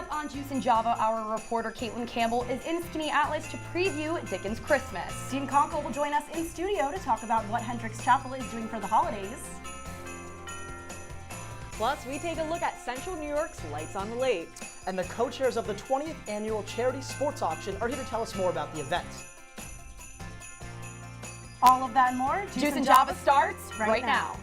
up on Juice and Java, our reporter Caitlin Campbell is in Skinny Atlas to preview Dickens Christmas. Dean Conkle will join us in studio to talk about what Hendricks Chapel is doing for the holidays. Plus, we take a look at Central New York's Lights on the Lake. And the co-chairs of the 20th Annual Charity Sports Auction are here to tell us more about the event. All of that and more, Juice and Java starts right now.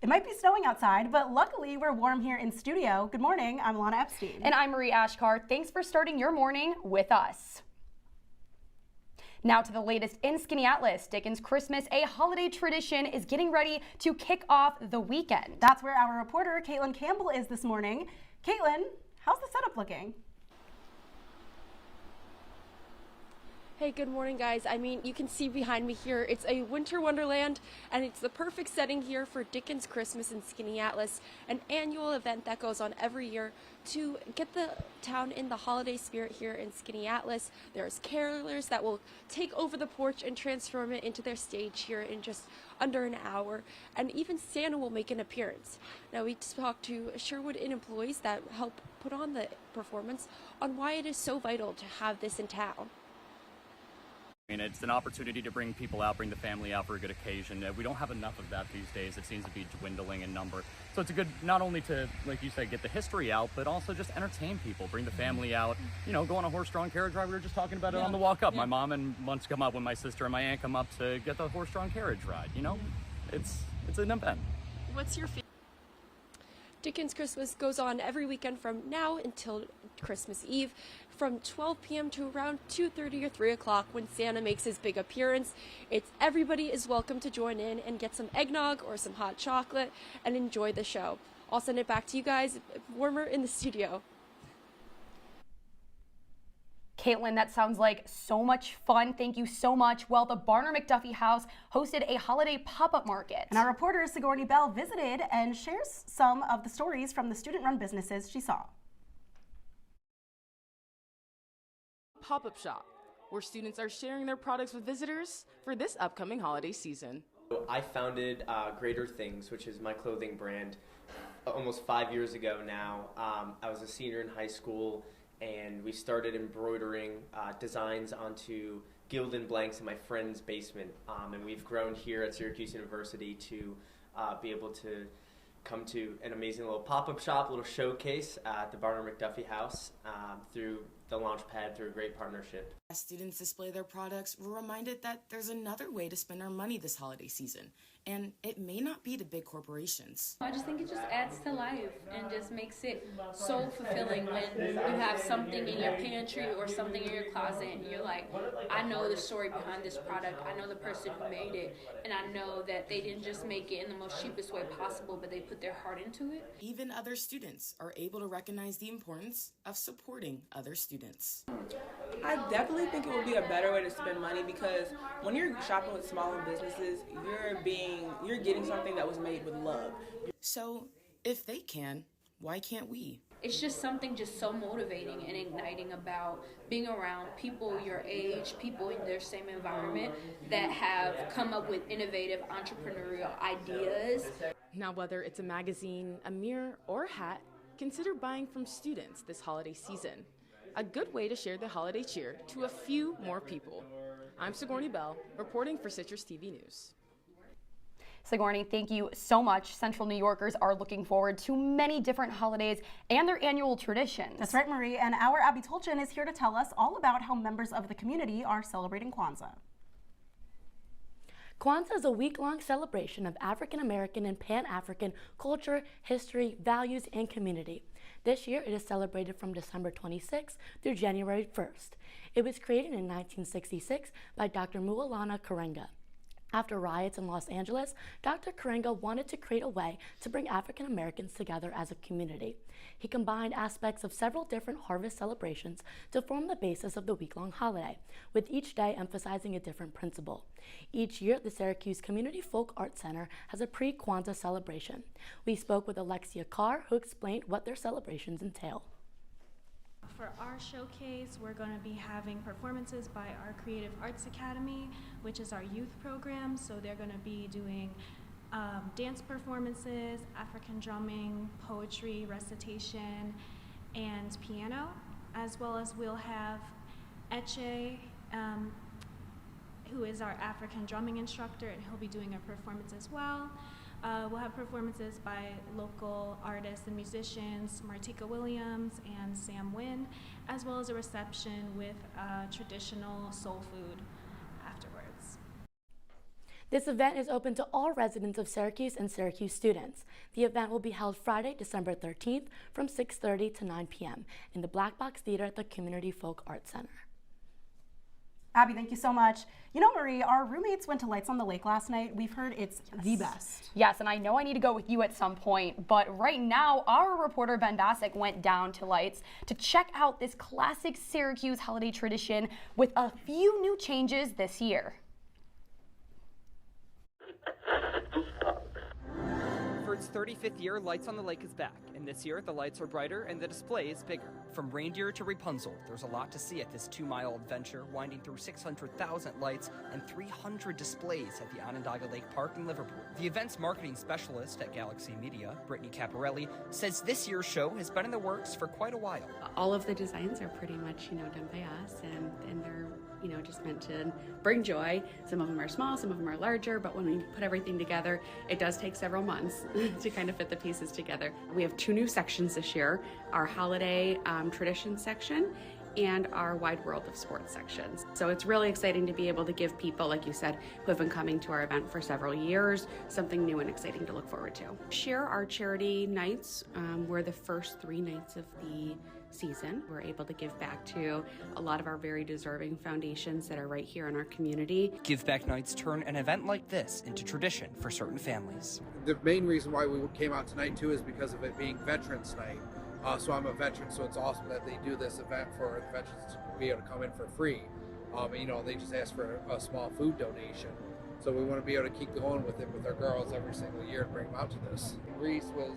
It might be snowing outside, but luckily we're warm here in studio. Good morning, I'm Ilana Epstein. And I'm Achkar. Thanks for starting your morning with us. Now to the latest in Skinny Atlas. Dickens Christmas, a holiday tradition, is getting ready to kick off the weekend. That's where our reporter Caitlin Campbell is this morning. Caitlin, how's the setup looking? Hey, good morning, guys. I mean, you can see behind me here, it's a winter wonderland, and it's the perfect setting here for Dickens Christmas in Skinny Atlas, an annual event that goes on every year to get the town in the holiday spirit here in Skinny Atlas. There's carolers that will take over the porch and transform it into their stage here in just under an hour, and even Santa will make an appearance. Now, we talked to Sherwood Inn employees that help put on the performance on why it is so vital to have this in town. I mean, it's an opportunity to bring people out, bring the family out for a good occasion. We don't have enough of that these days. It seems to be dwindling in number. So it's a good, not only to, like you said, get the history out, but also just entertain people, bring the family out, you know, go on a horse-drawn carriage ride. We were just talking about it on the walk up. My mom and wants to come up when my sister and my aunt come up to get the horse-drawn carriage ride, you know? It's an event. What's your favorite? Dickens Christmas goes on every weekend from now until Christmas Eve from 12 p.m. to around 2:30 or 3 o'clock when Santa makes his big appearance. Everybody is welcome to join in and get some eggnog or some hot chocolate and enjoy the show. I'll send it back to you guys warmer in the studio. Caitlin, that sounds like so much fun. Thank you so much. Well, the Barner McDuffie House hosted a holiday pop-up market. And our reporter Sigourney Bell visited and shares some of the stories from the student-run businesses she saw. Pop-up shop, where students are sharing their products with visitors for this upcoming holiday season. I founded Greater Things, which is my clothing brand, almost 5 years ago now. I was a senior in high school, and we started embroidering designs onto Gildan blanks in my friend's basement. And we've grown here at Syracuse University to be able to come to an amazing little pop-up shop, little showcase at the Barner McDuffie House through the Launchpad, through a great partnership. As students display their products, we're reminded that there's another way to spend our money this holiday season, and it may not be to big corporations. I just think it just adds to life and just makes it so fulfilling when you have something in your pantry or something in your closet and you're like, I know the story behind this product, I know the person who made it, and I know that they didn't just make it in the most cheapest way possible, but they put their heart into it. Even other students are able to recognize the importance of supporting other students. I definitely think it would be a better way to spend money because when you're shopping with smaller businesses, you're getting something that was made with love. So if they can, why can't we? It's just something just so motivating and igniting about being around people your age, people in their same environment that have come up with innovative entrepreneurial ideas. Now, whether it's a magazine, a mirror, or a hat, consider buying from students this holiday season. A good way to share the holiday cheer to a few more people. I'm Sigourney Bell, reporting for CitrusTV News. Sigourney, thank you so much. Central New Yorkers are looking forward to many different holidays and their annual traditions. That's right, Marie, and our Abby Tolchin is here to tell us all about how members of the community are celebrating Kwanzaa. Kwanzaa is a week-long celebration of African American and Pan-African culture, history, values, and community. This year, it is celebrated from December 26th through January 1st. It was created in 1966 by Dr. Ilana Karenga. After riots in Los Angeles, Dr. Karenga wanted to create a way to bring African Americans together as a community. He combined aspects of several different harvest celebrations to form the basis of the week-long holiday, with each day emphasizing a different principle. Each year, the Syracuse Community Folk Art Center has a pre-Kwanzaa celebration. We spoke with Alexia Carr, who explained what their celebrations entail. For our showcase, we're going to be having performances by our Creative Arts Academy, which is our youth program. So they're going to be doing dance performances, African drumming, poetry, recitation, and piano, as well as we'll have Eche, who is our African drumming instructor, and he'll be doing a performance as well. We'll have performances by local artists and musicians, Martika Williams and Sam Wynn, as well as a reception with traditional soul food afterwards. This event is open to all residents of Syracuse and Syracuse students. The event will be held Friday, December 13th from 6:30 to 9 p.m. in the Black Box Theater at the Community Folk Arts Center. Abby, thank you so much. You know, Marie, our roommates went to Lights on the Lake last night. We've heard it's the best. Yes, and I know I need to go with you at some point, but right now, our reporter Ben Bassick went down to Lights to check out this classic Syracuse holiday tradition with a few new changes this year. For its 35th year, Lights on the Lake is back, and this year the lights are brighter and the display is bigger. From reindeer to Rapunzel, there's a lot to see at this 2-mile adventure, winding through 600,000 lights and 300 displays at the Onondaga Lake Park in Liverpool. The event's marketing specialist at Galaxy Media, Brittany Caparelli, says this year's show has been in the works for quite a while. All of the designs are pretty much, done by us, and they're just meant to bring joy. Some of them are small, some of them are larger, but when we put everything together, it does take several months to kind of fit the pieces together. We have 2 new sections this year, our holiday tradition section and our wide world of sports sections. So it's really exciting to be able to give people, like you said, who have been coming to our event for several years, something new and exciting to look forward to. Share our charity nights were the first 3 nights of the season. We're able to give back to a lot of our very deserving foundations that are right here in our community. Give Back Nights turn an event like this into tradition for certain families. The main reason why we came out tonight too is because of it being Veterans Night. So I'm a veteran, so it's awesome that they do this event for the veterans to be able to come in for free. They just ask for a small food donation. So we want to be able to keep going with it with our girls every single year and bring them out to this. Reese was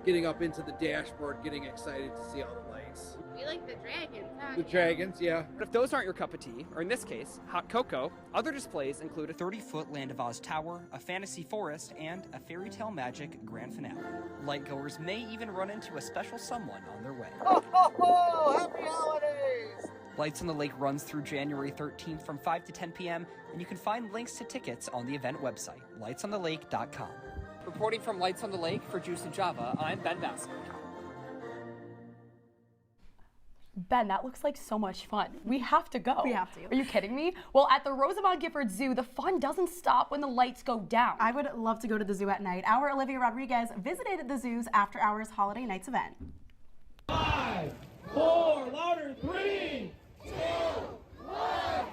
getting up into the dashboard, getting excited to see all the lights. We like the dragons, huh? The dragons, yeah. But if those aren't your cup of tea, or in this case, hot cocoa, other displays include a 30-foot Land of Oz tower, a fantasy forest, and a Fairy Tale Magic grand finale. Lightgoers may even run into a special someone on their way. Ho, ho, ho! Happy holidays! Lights on the Lake runs through January 13th from 5 to 10 p.m., and you can find links to tickets on the event website, lightsonthelake.com. Reporting from Lights on the Lake for Juice and Java, I'm Ben Basker. Ben, that looks like so much fun. We have to go. We have to. Are you kidding me? Well, at the Rosamond Gifford Zoo, the fun doesn't stop when the lights go down. I would love to go to the zoo at night. Our Olivia Rodriguez visited the zoo's After Hours Holiday Nights event. 5, 4, louder, 3, 2, 1.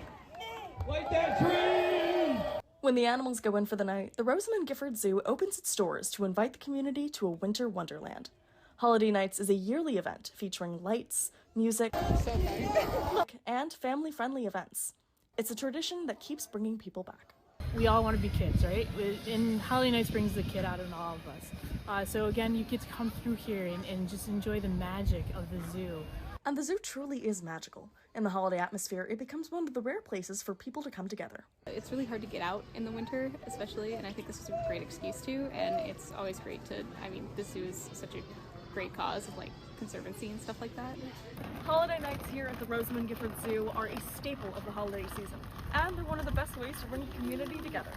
Light that tree! When the animals go in for the night, the Rosamond Gifford Zoo opens its doors to invite the community to a winter wonderland. Holiday Nights is a yearly event featuring lights, music, and family-friendly events. It's a tradition that keeps bringing people back. We all want to be kids, right? And Holiday Nights brings the kid out in all of us. So again, you get to come through here and just enjoy the magic of the zoo. And the zoo truly is magical. In the holiday atmosphere, it becomes one of the rare places for people to come together. It's really hard to get out in the winter, especially, and I think this is a great excuse to, and it's always great to, the zoo is such a great cause of conservancy and stuff like that. Holiday nights here at the Rosamond Gifford Zoo are a staple of the holiday season, and they're one of the best ways to bring a community together.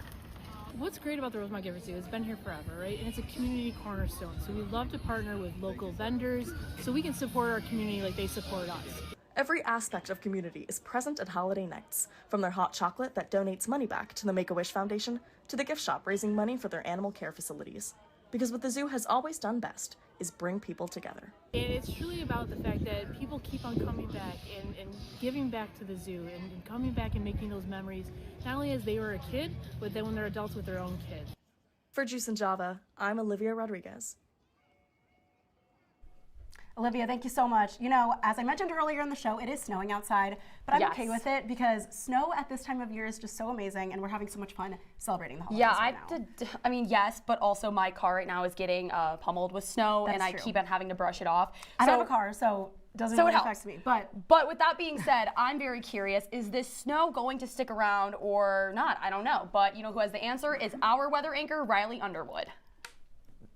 What's great about the Rosamond Gifford Zoo, it's been here forever, right? And it's a community cornerstone, so we love to partner with local vendors so we can support our community like they support us. Every aspect of community is present at Holiday Nights, from their hot chocolate that donates money back to the Make-A-Wish Foundation to the gift shop raising money for their animal care facilities. Because what the zoo has always done best is bring people together. And it's truly about the fact that people keep on coming back and giving back to the zoo and coming back and making those memories, not only as they were a kid, but then when they're adults with their own kids. For Juice and Java, I'm Olivia Rodriguez. Olivia, thank you so much. You know, as I mentioned earlier in the show, it is snowing outside, but I'm okay with it because snow at this time of year is just so amazing, and we're having so much fun celebrating the holidays. Yeah, I mean, yes, but also my car right now is getting pummeled with snow, and I keep on having to brush it off. I don't have a car, so it doesn't really affect me. But with that being said, I'm very curious, is this snow going to stick around or not? I don't know, but you know who has the answer is our weather anchor, Riley Underwood.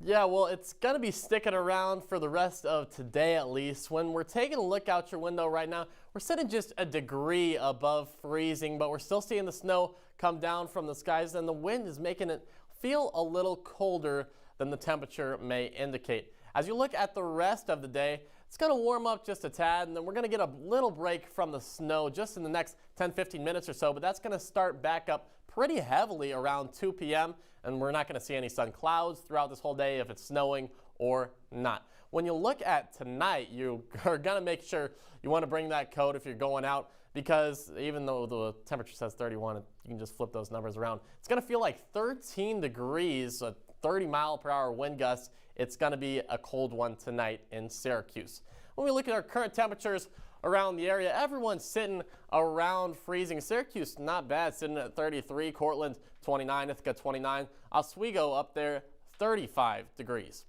Yeah, well, it's going to be sticking around for the rest of today at least. When we're taking a look out your window right now, we're sitting just a degree above freezing, but we're still seeing the snow come down from the skies, and the wind is making it feel a little colder than the temperature may indicate. As you look at the rest of the day, it's going to warm up just a tad, and then we're going to get a little break from the snow just in the next 10-15 minutes or so, but that's going to start back up pretty heavily around 2 p.m., and we're not going to see any sun clouds throughout this whole day if it's snowing or not. When you look at tonight, you are going to make sure you want to bring that coat if you're going out, because even though the temperature says 31, you can just flip those numbers around. It's going to feel like 13 degrees, a 30-mile-per-hour wind gust. It's going to be a cold one tonight in Syracuse. When we look at our current temperatures around the area, everyone's sitting around freezing. Syracuse, not bad, sitting at 33. Cortland, 29. Ithaca, 29. Oswego up there, 35 degrees.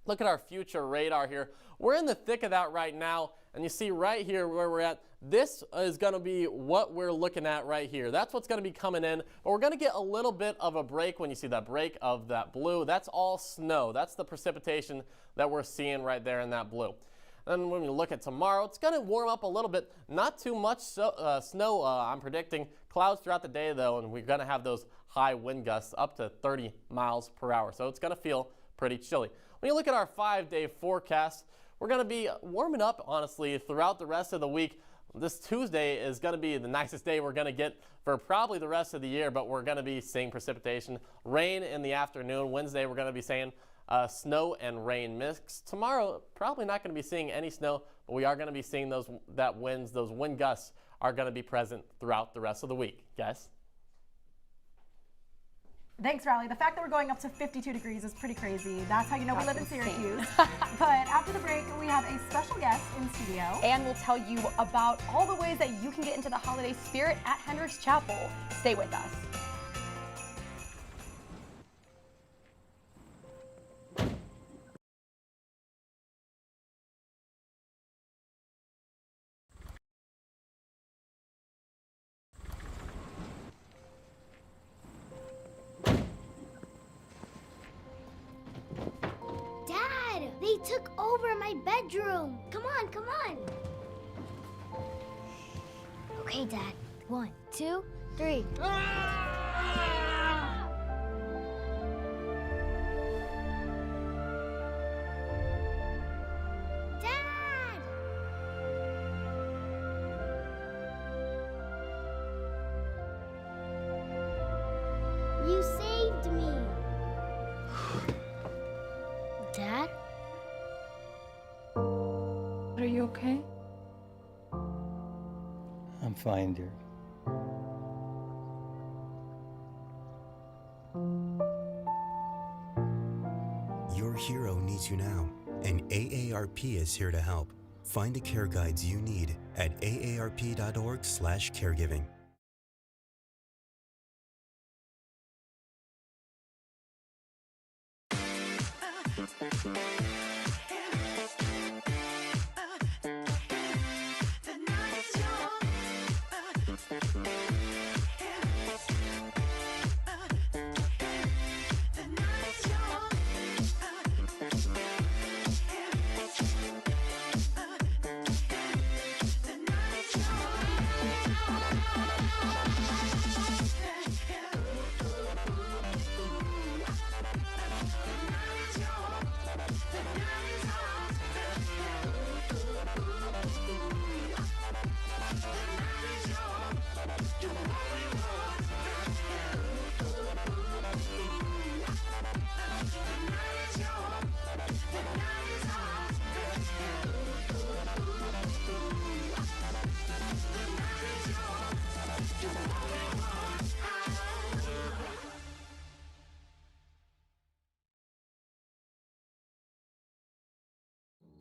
Look at our future radar here. We're in the thick of that right now, and you see right here where we're at, this is going to be what we're looking at right here. That's what's going to be coming in, but we're going to get a little bit of a break when you see that break of that blue. That's all snow. That's the precipitation that we're seeing right there in that blue. And when we look at tomorrow, it's going to warm up a little bit. Not too much snow, I'm predicting. Clouds throughout the day, though, and we're going to have those high wind gusts up to 30 miles per hour. So it's going to feel pretty chilly. When you look at our 5-day forecast, we're going to be warming up, honestly, throughout the rest of the week. This Tuesday is going to be the nicest day we're going to get for probably the rest of the year, but we're going to be seeing precipitation. Rain in the afternoon. Wednesday, we're going to be seeing snow and rain mix. Tomorrow, probably not going to be seeing any snow, but we are going to be seeing those wind gusts are going to be present throughout the rest of the week. Guys? Thanks, Riley. The fact that we're going up to 52 degrees is pretty crazy. That's how you know we live in Syracuse. But after the break, we have a special guest in studio. And we'll tell you about all the ways that you can get into the holiday spirit at Hendricks Chapel. Stay with us. They took over my bedroom. Come on, come on. Okay, Dad. 1, 2, 3. Dad! You saved me. Dad? Are you okay? I'm fine, dear. Your hero needs you now, and AARP is here to help. Find the care guides you need at aarp.org/caregiving.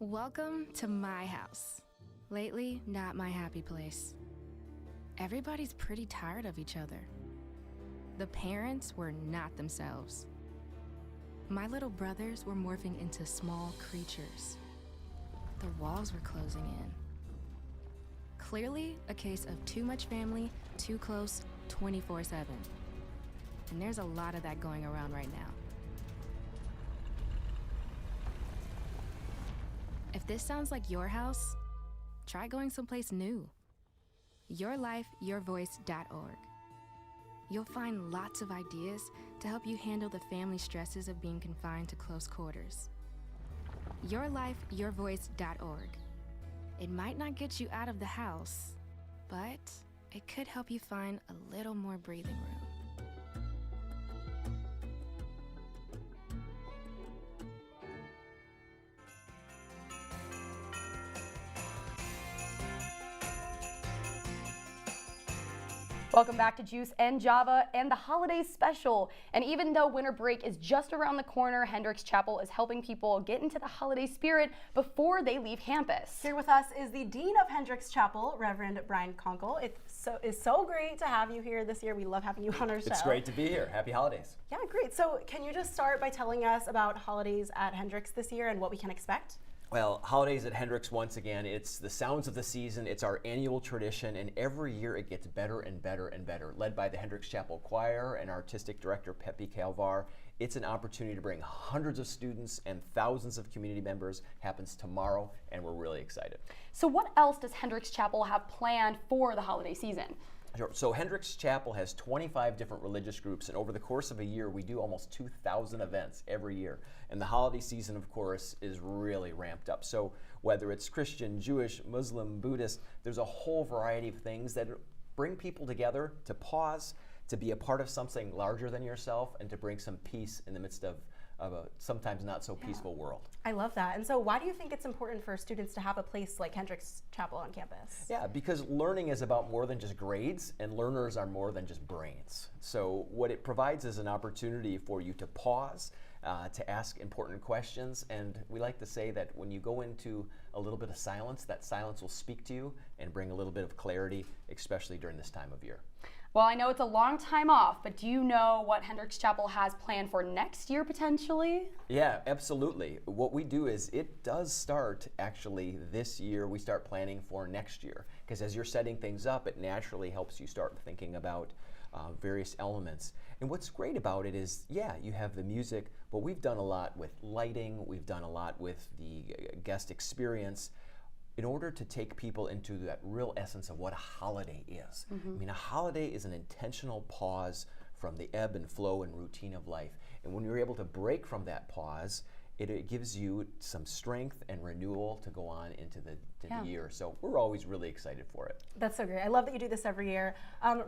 Welcome to my house. Lately, not my happy place. Everybody's pretty tired of each other. The parents were not themselves. My little brothers were morphing into small creatures. The walls were closing in. Clearly, a case of too much family, too close, 24/7. And there's a lot of that going around right now. If this sounds like your house, try going someplace new. YourLifeYourVoice.org. You'll find lots of ideas to help you handle the family stresses of being confined to close quarters. YourLifeYourVoice.org. It might not get you out of the house, but it could help you find a little more breathing room. Welcome back to Juice and Java and the holiday special. And even though winter break is just around the corner, Hendricks Chapel is helping people get into the holiday spirit before they leave campus. Here with us is the Dean of Hendricks Chapel, Reverend Brian Conkle. It's so great to have you here this year. We love having you on our show. It's great to be here. Happy holidays. Yeah, great. So can you just start by telling us about holidays at Hendricks this year and what we can expect? Well, holidays at Hendricks, once again, it's the sounds of the season. It's our annual tradition, and every year it gets better and better and better. Led by the Hendricks Chapel Choir and Artistic Director Pepe Calvar, it's an opportunity to bring hundreds of students and thousands of community members. Happens tomorrow, and we're really excited. So what else does Hendricks Chapel have planned for the holiday season? Sure. So Hendricks Chapel has 25 different religious groups, and over the course of a year, we do almost 2,000 events every year. And the holiday season, of course, is really ramped up. So whether it's Christian, Jewish, Muslim, Buddhist, there's a whole variety of things that bring people together to pause, to be a part of something larger than yourself, and to bring some peace in the midst of a sometimes not so peaceful world. I love that. And so why do you think it's important for students to have a place like Hendricks Chapel on campus? Yeah, because learning is about more than just grades, and learners are more than just brains. So what it provides is an opportunity for you to pause, to ask important questions, and we like to say that when you go into a little bit of silence, that silence will speak to you and bring a little bit of clarity, especially during this time of year. Well, I know it's a long time off, but do you know what Hendricks Chapel has planned for next year potentially? Yeah, absolutely. What we do is it does start actually this year. We start planning for next year, because as you're setting things up, it naturally helps you start thinking about various elements. And what's great about it is, yeah, you have the music, but we've done a lot with lighting, we've done a lot with the guest experience, in order to take people into that real essence of what a holiday is. I mean, a holiday is an intentional pause from the ebb and flow and routine of life. And when you're able to break from that pause, it gives you some strength and renewal to go on into the year. So we're always really excited for it. That's so great. I love that you do this every year.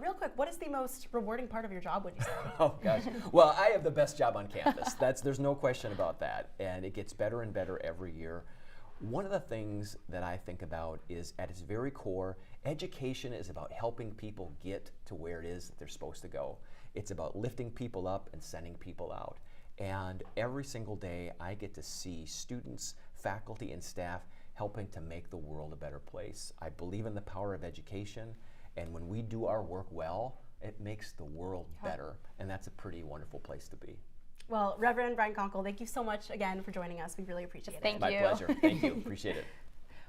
Real quick, what is the most rewarding part of your job, would you say? Oh gosh. Well, I have the best job on campus. There's no question about that. And it gets better and better every year. One of the things that I think about is, at its very core, education is about helping people get to where it is that they're supposed to go. It's about lifting people up and sending people out. And every single day I get to see students, faculty, and staff helping to make the world a better place. I believe in the power of education, and when we do our work well, it makes the world better, and that's a pretty wonderful place to be. Well, Reverend Brian Conkle, thank you so much again for joining us. We really appreciate it. Thank you. My pleasure. Thank you. Appreciate it.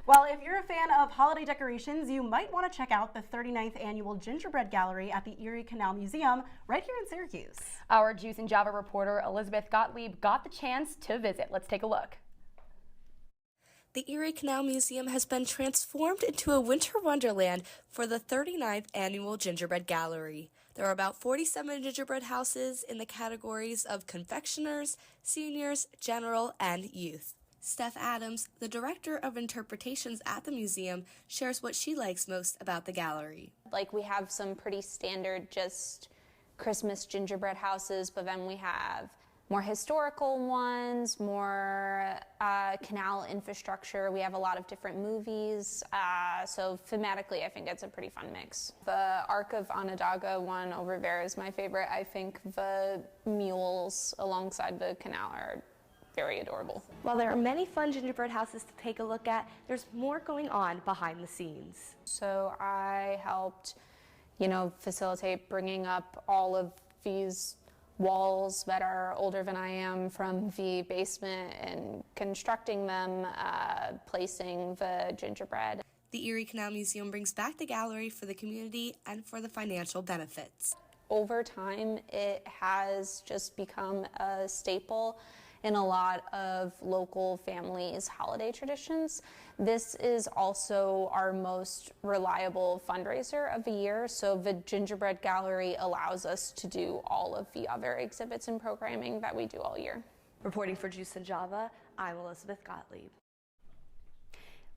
Well, if you're a fan of holiday decorations, you might want to check out the 39th Annual Gingerbread Gallery at the Erie Canal Museum right here in Syracuse. Our Juice and Java reporter Elizabeth Gottlieb got the chance to visit. Let's take a look. The Erie Canal Museum has been transformed into a winter wonderland for the 39th Annual Gingerbread Gallery. There are about 47 gingerbread houses in the categories of confectioners, seniors, general, and youth. Steph Adams, the director of interpretations at the museum, shares what she likes most about the gallery. Like, we have some pretty standard just Christmas gingerbread houses, but then we have more historical ones, more canal infrastructure. We have a lot of different movies, so thematically I think it's a pretty fun mix. The Ark of Onondaga one over there is my favorite. I think the mules alongside the canal are very adorable. While there are many fun gingerbread houses to take a look at, there's more going on behind the scenes. So I helped, facilitate bringing up all of these walls that are older than I am from the basement and constructing them, placing the gingerbread. The Erie Canal Museum brings back the gallery for the community and for the financial benefits. Over time, it has just become a staple in a lot of local families' holiday traditions. This is also our most reliable fundraiser of the year, so the Gingerbread Gallery allows us to do all of the other exhibits and programming that we do all year. Reporting for Juice and Java, I'm Elizabeth Gottlieb.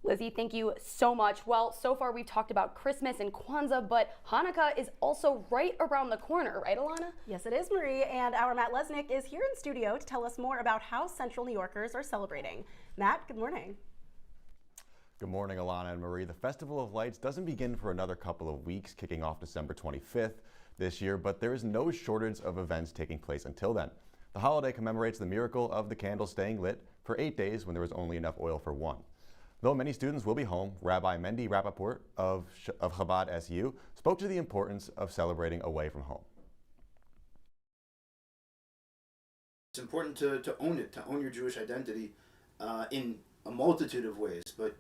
Lizzie, thank you so much. Well, so far we've talked about Christmas and Kwanzaa, but Hanukkah is also right around the corner, right, Ilana? Yes, it is, Marie, and our Matt Lesnick is here in studio to tell us more about how Central New Yorkers are celebrating. Matt, good morning. Good morning, Ilana and Marie. The Festival of Lights doesn't begin for another couple of weeks, kicking off December 25th this year, but there is no shortage of events taking place until then. The holiday commemorates the miracle of the candle staying lit for 8 days when there was only enough oil for one. Though many students will be home, Rabbi Mendy Rappaport of Chabad SU spoke to the importance of celebrating away from home. It's important to own it, to own your Jewish identity in a multitude of ways, but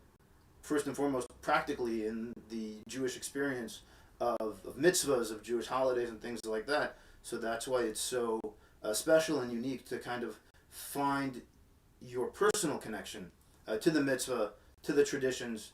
first and foremost, practically in the Jewish experience of mitzvahs, of Jewish holidays and things like that. So that's why it's so special and unique to kind of find your personal connection to the mitzvah, to the traditions.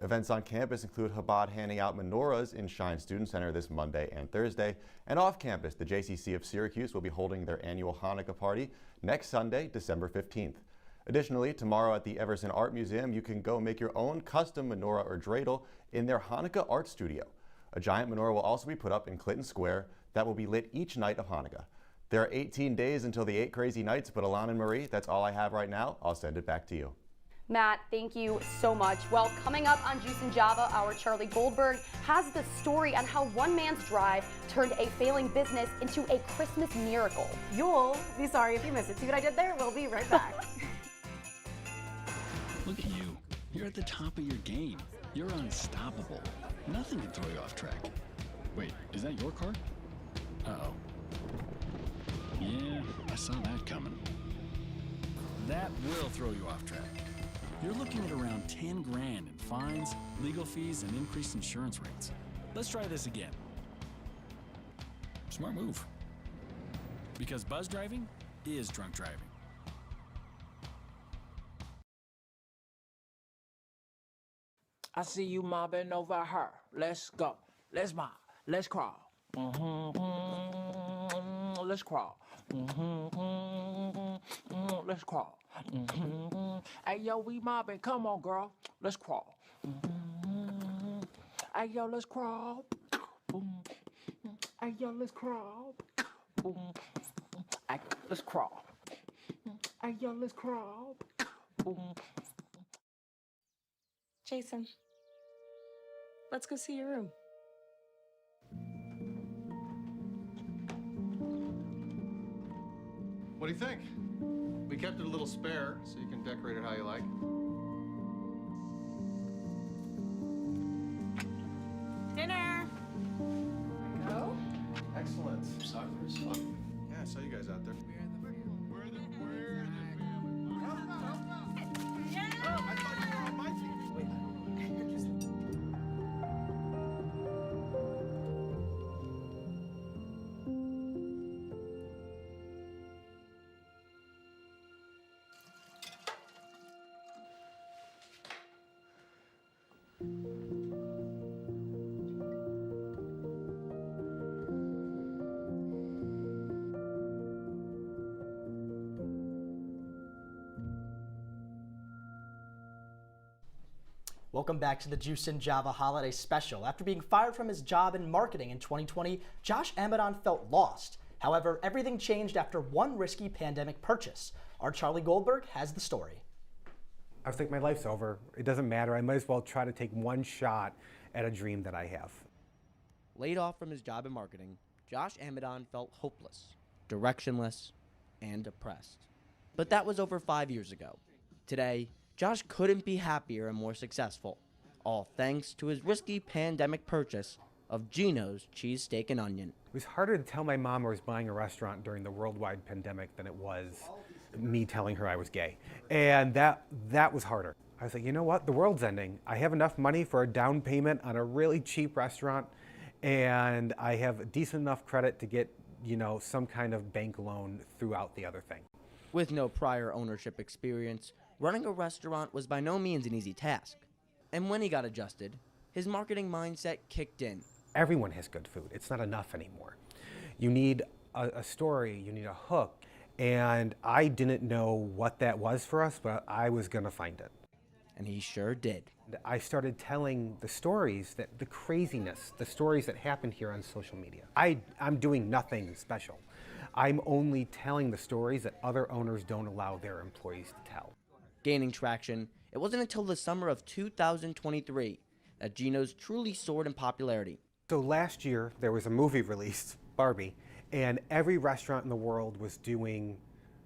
Events on campus include Chabad handing out menorahs in Shine Student Center this Monday and Thursday. And off campus, the JCC of Syracuse will be holding their annual Hanukkah party next Sunday, December 15th. Additionally, tomorrow at the Everson Art Museum, you can go make your own custom menorah or dreidel in their Hanukkah art studio. A giant menorah will also be put up in Clinton Square that will be lit each night of Hanukkah. There are 18 days until the 8 crazy nights, but Ilana and Marie, that's all I have right now. I'll send it back to you. Matt, thank you so much. Well, coming up on Juice and Java, our Charlie Goldberg has the story on how one man's drive turned a failing business into a Christmas miracle. You'll be sorry if you miss it. See what I did there? We'll be right back. Look at you. You're at the top of your game. You're unstoppable. Nothing can throw you off track. Wait, is that your car? Uh-oh. Yeah, I saw that coming. That will throw you off track. You're looking at around 10 grand in fines, legal fees, and increased insurance rates. Let's try this again. Smart move. Because buzz driving is drunk driving. I see you mobbing over her. Let's go. Let's mob. Let's crawl. Let's crawl. Let's crawl. Hey, yo, we mobbing. Come on, girl. Let's crawl. Hey, yo, let's crawl. Hey, yo, let's crawl. Hey, let's crawl. Hey, yo, let's crawl. Jason, let's go see your room. What do you think? We kept it a little spare, so you can decorate it how you like. Dinner! Go. Excellent. Soccer is fun. Yeah, I saw you guys out there. Welcome back to the Juice and Java Holiday Special. After being fired from his job in marketing in 2020, Josh Amadon felt lost. However, everything changed after one risky pandemic purchase. Our Charlie Goldberg has the story. I was like, my life's over. It doesn't matter. I might as well try to take one shot at a dream that I have. Laid off from his job in marketing, Josh Amadon felt hopeless, directionless, and depressed. But that was over 5 years ago. Today, Josh couldn't be happier and more successful, all thanks to his risky pandemic purchase of Gino's cheesesteak and onion. It was harder to tell my mom I was buying a restaurant during the worldwide pandemic than it was me telling her I was gay. And that was harder. I was like, you know what? The world's ending. I have enough money for a down payment on a really cheap restaurant, and I have decent enough credit to get, some kind of bank loan throughout the other thing. With no prior ownership experience, running a restaurant was by no means an easy task. And when he got adjusted, his marketing mindset kicked in. Everyone has good food. It's not enough anymore. You need a story, you need a hook, and I didn't know what that was for us, but I was gonna find it. And he sure did. I started telling the stories, the craziness, the stories that happened here on social media. I'm doing nothing special. I'm only telling the stories that other owners don't allow their employees to tell. Gaining traction, it wasn't until the summer of 2023 that Gino's truly soared in popularity. So last year, there was a movie released, Barbie, and every restaurant in the world was doing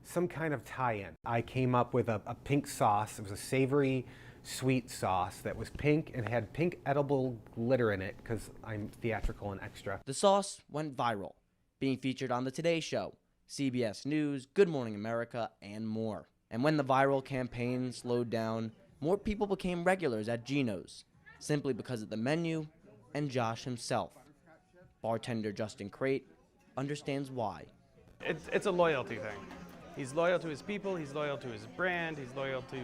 some kind of tie-in. I came up with a pink sauce. It was a savory, sweet sauce that was pink and had pink edible glitter in it because I'm theatrical and extra. The sauce went viral, being featured on The Today Show, CBS News, Good Morning America, and more. And when the viral campaign slowed down, more people became regulars at Gino's, simply because of the menu and Josh himself. Bartender Justin Crate understands why. It's a loyalty thing. He's loyal to his people, he's loyal to his brand, he's loyal to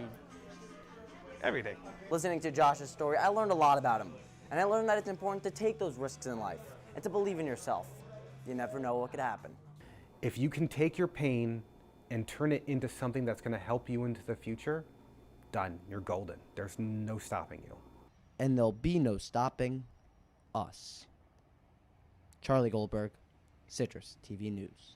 everything. Listening to Josh's story, I learned a lot about him. And I learned that it's important to take those risks in life and to believe in yourself. You never know what could happen. If you can take your pain and turn it into something that's going to help you into the future, done. You're golden. There's no stopping you. And there'll be no stopping us. Charlie Goldberg, Citrus TV News.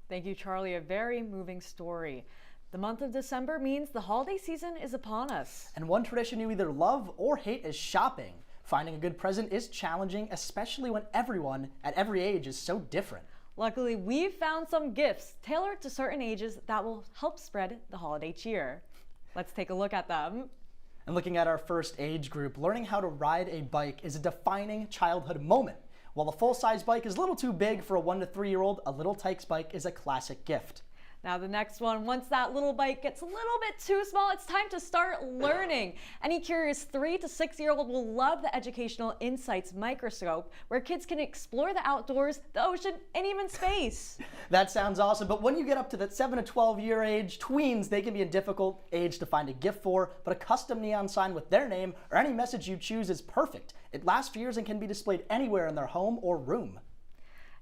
Thank you, Charlie. A very moving story. The month of December means the holiday season is upon us. And one tradition you either love or hate is shopping. Finding a good present is challenging, especially when everyone at every age is so different. Luckily, we've found some gifts tailored to certain ages that will help spread the holiday cheer. Let's take a look at them. And looking at our first age group, learning how to ride a bike is a defining childhood moment. While the full-size bike is a little too big for a 1 to 3-year-old, a Little Tykes bike is a classic gift. Now the next one, once that little bike gets a little bit too small, it's time to start learning. Any curious 3 to 6-year-old will love the Educational Insights microscope, where kids can explore the outdoors, the ocean, and even space. That sounds awesome, but when you get up to that 7 to 12-year age, tweens, they can be a difficult age to find a gift for, but a custom neon sign with their name or any message you choose is perfect. It lasts for years and can be displayed anywhere in their home or room.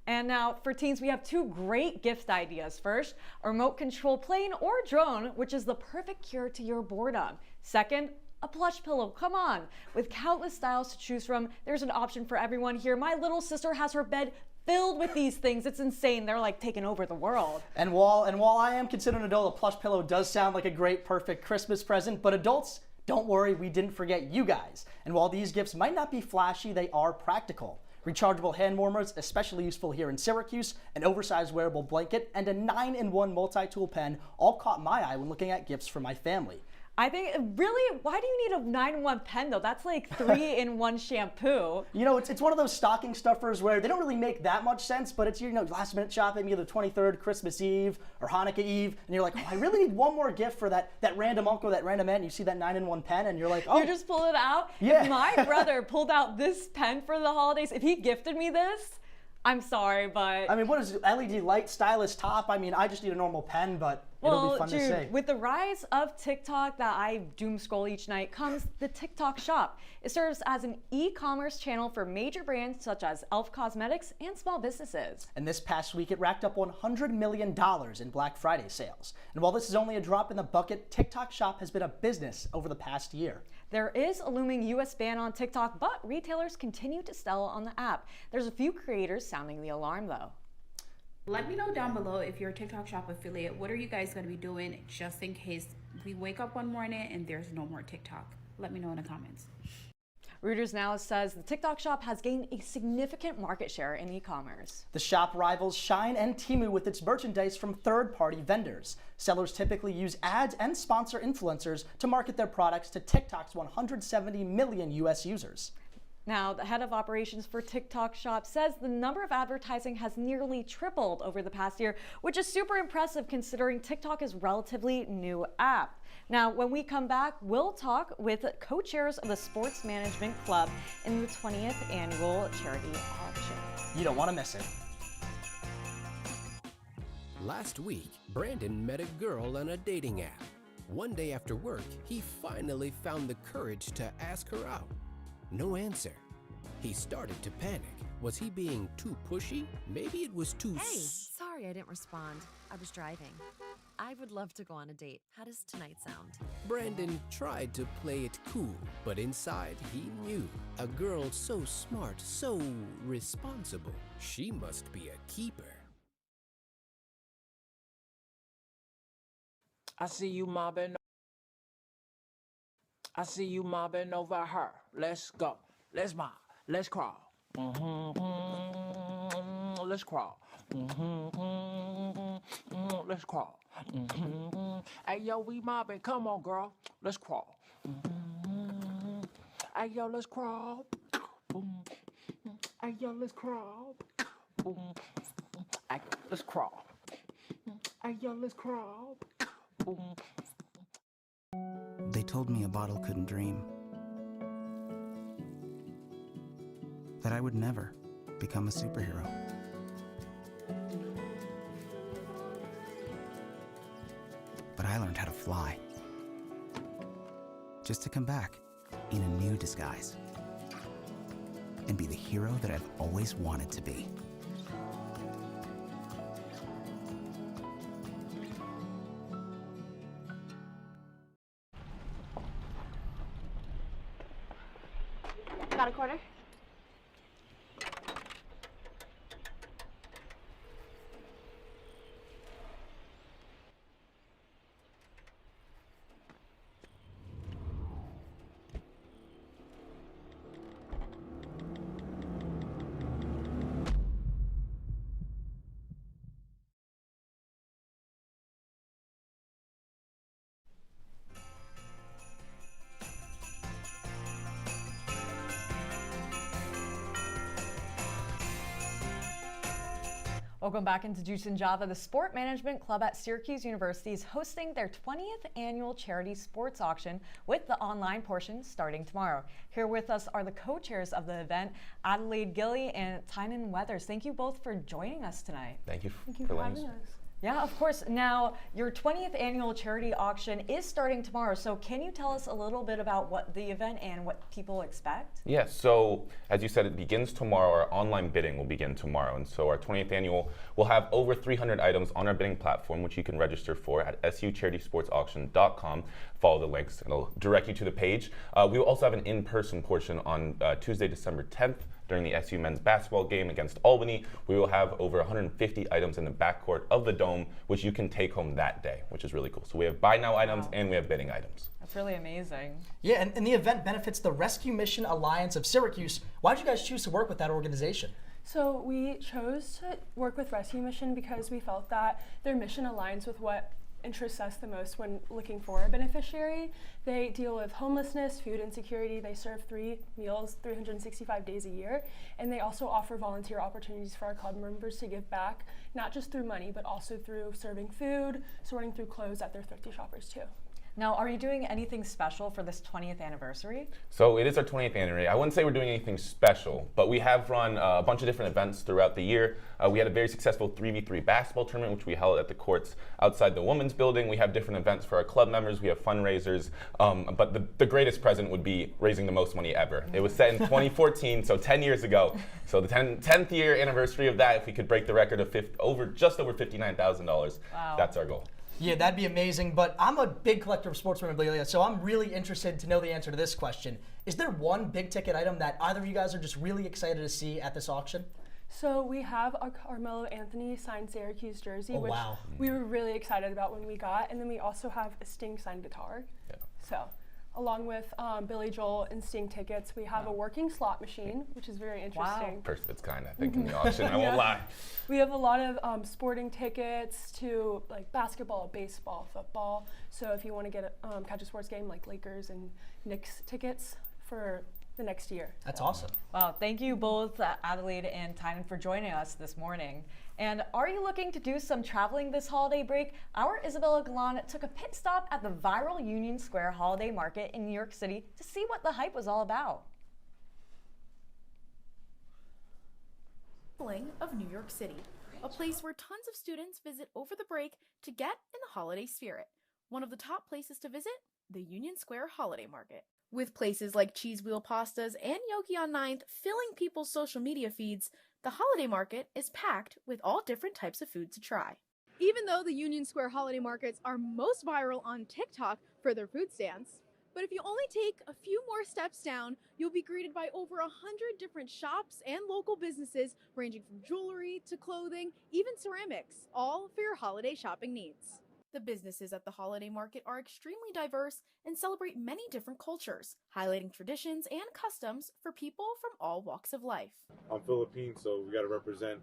And now for teens, we have 2 great gift ideas. First, a remote control plane or drone, which is the perfect cure to your boredom. Second, a plush pillow. Come on. With countless styles to choose from, there's an option for everyone here. My little sister has her bed filled with these things. It's insane. They're like taking over the world. And while I am considered an adult, a plush pillow does sound like a great, perfect Christmas present, but adults, don't worry, we didn't forget you guys. And while these gifts might not be flashy, they are practical. Rechargeable hand warmers, especially useful here in Syracuse, an oversized wearable blanket, and a 9-in-1 multi-tool pen all caught my eye when looking at gifts for my family. I think, really, why do you need a 9-in-1 pen though? That's like 3-in-1 shampoo. You know, it's one of those stocking stuffers where they don't really make that much sense, but it's, last minute shopping, either 23rd, Christmas Eve, or Hanukkah Eve, and you're like, oh, I really need one more gift for that random uncle, that random aunt, and you see that 9-in-1 pen, and you're like, oh. You just pull it out? Yeah. If my brother pulled out this pen for the holidays, if he gifted me this, I'm sorry, but... I mean, what is it, LED light, stylus top? I mean, I just need a normal pen, but it'll be fun Jude, to say. With the rise of TikTok that I doom scroll each night comes the TikTok Shop. It serves as an e-commerce channel for major brands such as e.l.f. Cosmetics and small businesses. And this past week, it racked up $100 million in Black Friday sales. And while this is only a drop in the bucket, TikTok Shop has been a business over the past year. There is a looming US ban on TikTok, but retailers continue to sell on the app. There's a few creators sounding the alarm though. Let me know down below if you're a TikTok Shop affiliate, what are you guys going to be doing just in case we wake up one morning and there's no more TikTok? Let me know in the comments. Reuters now says the TikTok shop has gained a significant market share in e-commerce. The shop rivals Shein and Temu with its merchandise from third-party vendors. Sellers typically use ads and sponsor influencers to market their products to TikTok's 170 million US users. Now, the head of operations for TikTok Shop says the number of advertising has nearly tripled over the past year, which is super impressive considering TikTok is a relatively new app. Now, when we come back, we'll talk with co-chairs of the Sports Management Club in the 20th annual charity auction. You don't want to miss it. Last week, Brandon met a girl on a dating app. One day after work, he finally found the courage to ask her out. No answer. He started to panic. Was he being too pushy? Maybe it was too Hey, sorry I didn't respond. I was driving. I would love to go on a date. How does tonight sound? Brandon tried to play it cool, but inside he knew. A girl so smart, so responsible. She must be a keeper. I see you mobbing. I see you mobbing over her. Let's go. Let's mob. Let's crawl. Let's crawl. Let's crawl. Hey, yo, we mobbing. Come on, girl. Let's crawl. Hey, yo, let's crawl. Hey, yo, let's crawl. Hey, let's crawl. Hey, yo, let's crawl. They told me a bottle couldn't dream. That I would never become a superhero. But I learned how to fly. Just to come back in a new disguise. And be the hero that I've always wanted to be. Got a quarter? Welcome back into Juice and Java. The Sport Management Club at Syracuse University is hosting their 20th annual charity sports auction with the online portion starting tomorrow. Here with us are the co-chairs of the event, Adelaide Gilly and Tynan Weathers. Thank you both for joining us tonight. Thank you for having us. Yeah, of course. Now, your 20th annual charity auction is starting tomorrow, so can you tell us a little bit about what the event and what people expect? Yes, so as you said, it begins tomorrow. Our online bidding will begin tomorrow, and so our 20th annual will have over 300 items on our bidding platform, which you can register for at sucharitysportsauction.com. Follow the links, and it'll direct you to the page. We will also have an in-person portion on Tuesday, December 10th. During the SU men's basketball game against Albany. We will have over 150 items in the backcourt of the Dome, which you can take home that day, which is really cool. So we have buy now items and we have bidding items. That's really amazing. Yeah, and the event benefits the Rescue Mission Alliance of Syracuse. Why did you guys choose to work with that organization? So we chose to work with Rescue Mission because we felt that their mission aligns with what interests us the most when looking for a beneficiary. They deal with homelessness, food insecurity. They serve 3 meals 365 days a year, and they also offer volunteer opportunities for our club members to give back, not just through money, but also through serving food, sorting through clothes at their thrifty shoppers too. Now, are you doing anything special for this 20th anniversary? So it is our 20th anniversary. I wouldn't say we're doing anything special, but we have run a bunch of different events throughout the year. We had a very successful 3v3 basketball tournament, which we held at the courts outside the women's building. We have different events for our club members. We have fundraisers, but the greatest present would be raising the most money ever. It was set in 2014, so 10 years ago. So the 10th year anniversary of that, if we could break the record of just over $59,000, Wow. That's our goal. Yeah, that'd be amazing, but I'm a big collector of sports memorabilia, so I'm really interested to know the answer to this question. Is there one big ticket item that either of you guys are just really excited to see at this auction? So we have our Carmelo Anthony signed Syracuse jersey, which we were really excited about when we got, and then we also have a Sting signed guitar. Yeah. So along with Billy Joel and Sting tickets. We have a working slot machine, which is very interesting. First of its kind, I think, in the auction. I won't lie. We have a lot of sporting tickets to like basketball, baseball, football. So if you want to get catch a sports game like Lakers and Knicks tickets for the next year. That's awesome. Wow, thank you both, Adelaide and Tynan, for joining us this morning. And are you looking to do some traveling this holiday break? Our Isabella Galan took a pit stop at the viral Union Square Holiday Market in New York City to see what the hype was all about. Of New York City, a place where tons of students visit over the break to get in the holiday spirit. One of the top places to visit, the Union Square Holiday Market. With places like Cheese Wheel Pastas and Yoki on 9th filling people's social media feeds, the holiday market is packed with all different types of food to try. Even though the Union Square holiday markets are most viral on TikTok for their food stands, but if you only take a few more steps down, you'll be greeted by over 100 different shops and local businesses ranging from jewelry to clothing, even ceramics, all for your holiday shopping needs. The businesses at the holiday market are extremely diverse and celebrate many different cultures, highlighting traditions and customs for people from all walks of life. I'm Philippine, so we got to represent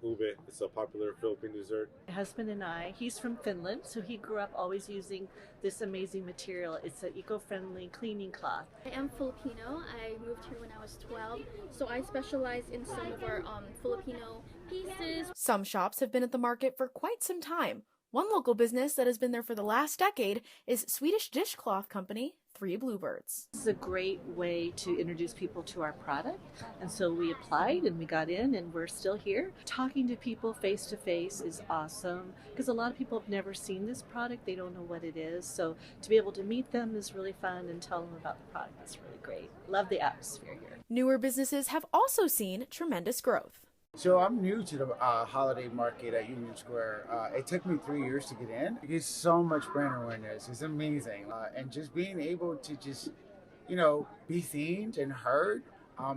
ube. It's a popular Philippine dessert. My husband and I, he's from Finland, so he grew up always using this amazing material. It's an eco-friendly cleaning cloth. I am Filipino. I moved here when I was 12, so I specialize in some of our Filipino pieces. Some shops have been at the market for quite some time. One local business that has been there for the last decade is Swedish dishcloth company, Three Bluebirds. This is a great way to introduce people to our product, and so we applied and we got in and we're still here. Talking to people face to face is awesome because a lot of people have never seen this product, they don't know what it is, so to be able to meet them is really fun and tell them about the product is really great. Love the atmosphere here. Newer businesses have also seen tremendous growth. So I'm new to the holiday market at Union Square. It took me 3 years to get in. It's so much brand awareness. It's amazing. And just being able to just, be seen and heard,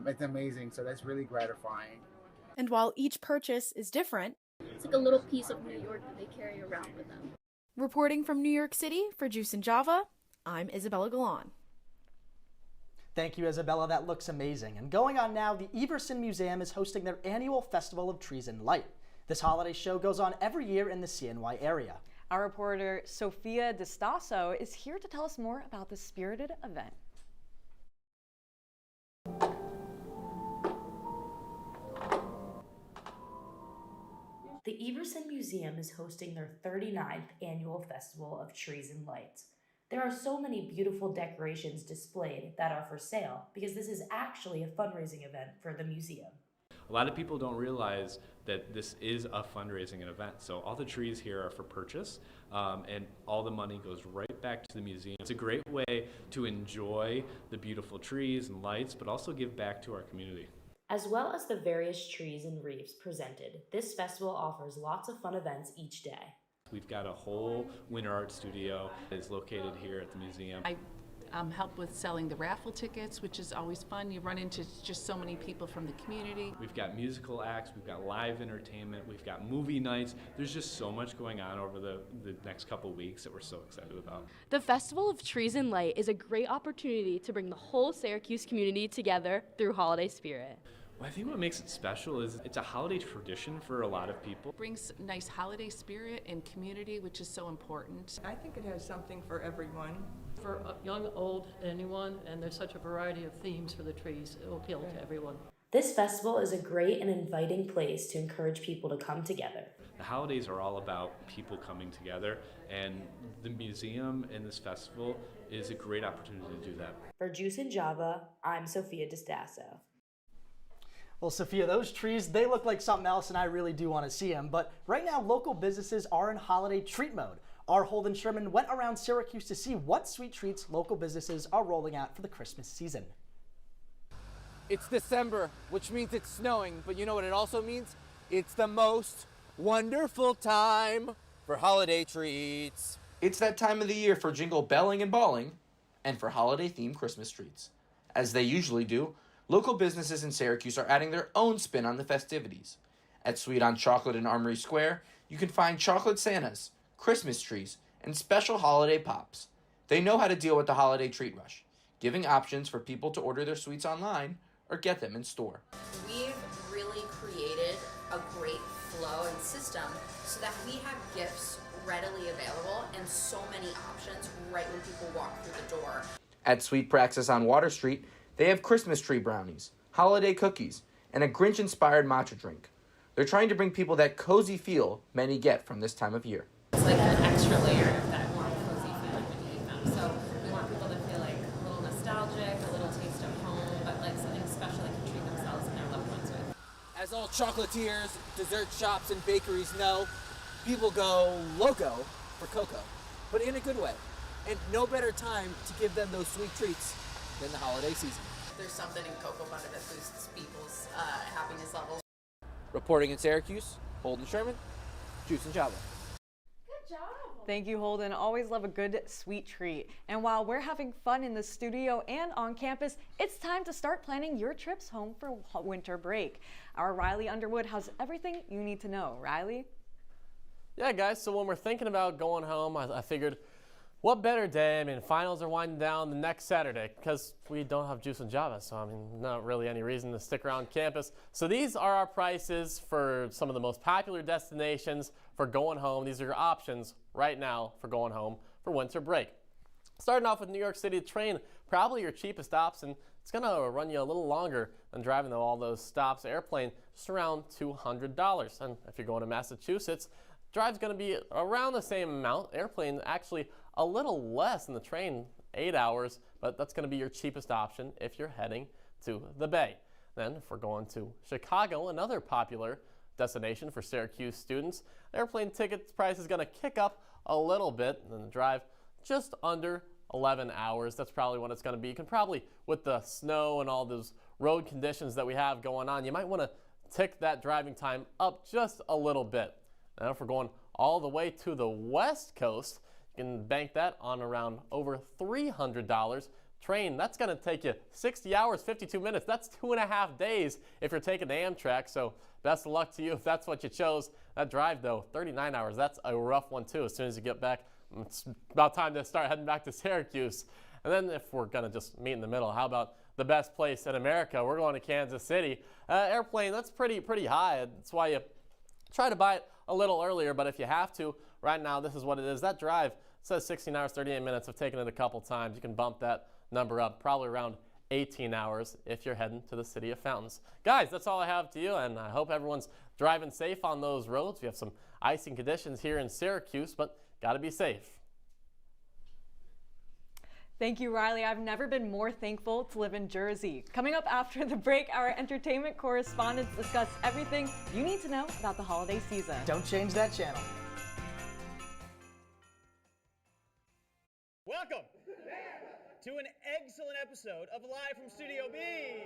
it's amazing. So that's really gratifying. And while each purchase is different, it's like a little piece of New York that they carry around with them. Reporting from New York City for Juice and Java, I'm Isabella Galan. Thank you, Isabella. That looks amazing. And going on now, the Everson Museum is hosting their annual Festival of Trees and Light. This holiday show goes on every year in the CNY area. Our reporter, Sophia DeStasso, is here to tell us more about this spirited event. The Everson Museum is hosting their 39th annual Festival of Trees and Lights. There are so many beautiful decorations displayed that are for sale because this is actually a fundraising event for the museum. A lot of people don't realize that this is a fundraising event. So all the trees here are for purchase and all the money goes right back to the museum. It's a great way to enjoy the beautiful trees and lights, but also give back to our community. As well as the various trees and wreaths presented, this festival offers lots of fun events each day. We've got a whole winter art studio that is located here at the museum. I help with selling the raffle tickets, which is always fun. You run into just so many people from the community. We've got musical acts, we've got live entertainment, we've got movie nights. There's just so much going on over the next couple weeks that we're so excited about. The Festival of Trees and Light is a great opportunity to bring the whole Syracuse community together through holiday spirit. Well, I think what makes it special is it's a holiday tradition for a lot of people. It brings nice holiday spirit and community, which is so important. I think it has something for everyone. For young, old, anyone, and there's such a variety of themes for the trees. It will appeal to everyone. This festival is a great and inviting place to encourage people to come together. The holidays are all about people coming together, and the museum and this festival is a great opportunity to do that. For Juice and Java, I'm Sophia DeStasso. Well, Sophia, those trees, they look like something else, and I really do want to see them. But right now, local businesses are in holiday treat mode. Our Holden Sherman went around Syracuse to see what sweet treats local businesses are rolling out for the Christmas season. It's December, which means it's snowing, but you know what it also means? It's the most wonderful time for holiday treats. It's that time of the year for jingle belling and balling, and for holiday-themed Christmas treats. As they usually do, local businesses in Syracuse are adding their own spin on the festivities. At Sweet on Chocolate in Armory Square, you can find chocolate Santas, Christmas trees, and special holiday pops. They know how to deal with the holiday treat rush, giving options for people to order their sweets online or get them in store. We've really created a great flow and system so that we have gifts readily available and so many options right when people walk through the door. At Sweet Praxis on Water Street, they have Christmas tree brownies, holiday cookies, and a Grinch-inspired matcha drink. They're trying to bring people that cozy feel many get from this time of year. It's like an extra layer of that warm, cozy feeling when you eat them. So we want people to feel like a little nostalgic, a little taste of home, but like something special they can treat themselves and their loved ones with. As all chocolatiers, dessert shops, and bakeries know, people go loco for cocoa, but in a good way. And no better time to give them those sweet treats than the holiday season. There's something in cocoa butter that boosts people's happiness levels. Reporting in Syracuse, Holden Sherman, Juice and Java. Thank you, Holden. Always love a good sweet treat. And while we're having fun in the studio and on campus, it's time to start planning your trips home for winter break. Our Riley Underwood has everything you need to know. Riley? Yeah, guys, so when we're thinking about going home, I figured, what better day? I mean, finals are winding down the next Saturday because we don't have Juice and Java, so I mean, not really any reason to stick around campus. So these are our prices for some of the most popular destinations for going home. These are your options right now for going home for winter break. Starting off with New York City, train, probably your cheapest option. It's gonna run you a little longer than driving to all those stops. Airplane, just around $200. And if you're going to Massachusetts, drive's gonna be around the same amount. Airplane, actually a little less than the train, 8 hours, but that's gonna be your cheapest option if you're heading to the Bay. Then if we're going to Chicago, another popular destination for Syracuse students, airplane ticket price is gonna kick up a little bit and the drive just under 11 hours. That's probably what it's gonna be. You can probably, with the snow and all those road conditions that we have going on, you might wanna tick that driving time up just a little bit. Now if we're going all the way to the West Coast, you can bank that on around over $300. Train, that's gonna take you 60 hours, 52 minutes. That's 2.5 days if you're taking the Amtrak, so best of luck to you if that's what you chose. That drive though, 39 hours, that's a rough one too. As soon as you get back, it's about time to start heading back to Syracuse. And then if we're gonna just meet in the middle, how about the best place in America? We're going to Kansas City. Airplane, that's pretty high. That's why you try to buy it a little earlier, but if you have to, right now, this is what it is. That drive says 16 hours, 38 minutes. I've taken it a couple times. You can bump that number up, probably around 18 hours if you're heading to the City of Fountains. Guys, that's all I have to you, and I hope everyone's driving safe on those roads. We have some icing conditions here in Syracuse, but gotta be safe. Thank you, Riley. I've never been more thankful to live in Jersey. Coming up after the break, our entertainment correspondents discuss everything you need to know about the holiday season. Don't change that channel. Welcome to an excellent episode of Live from Studio B.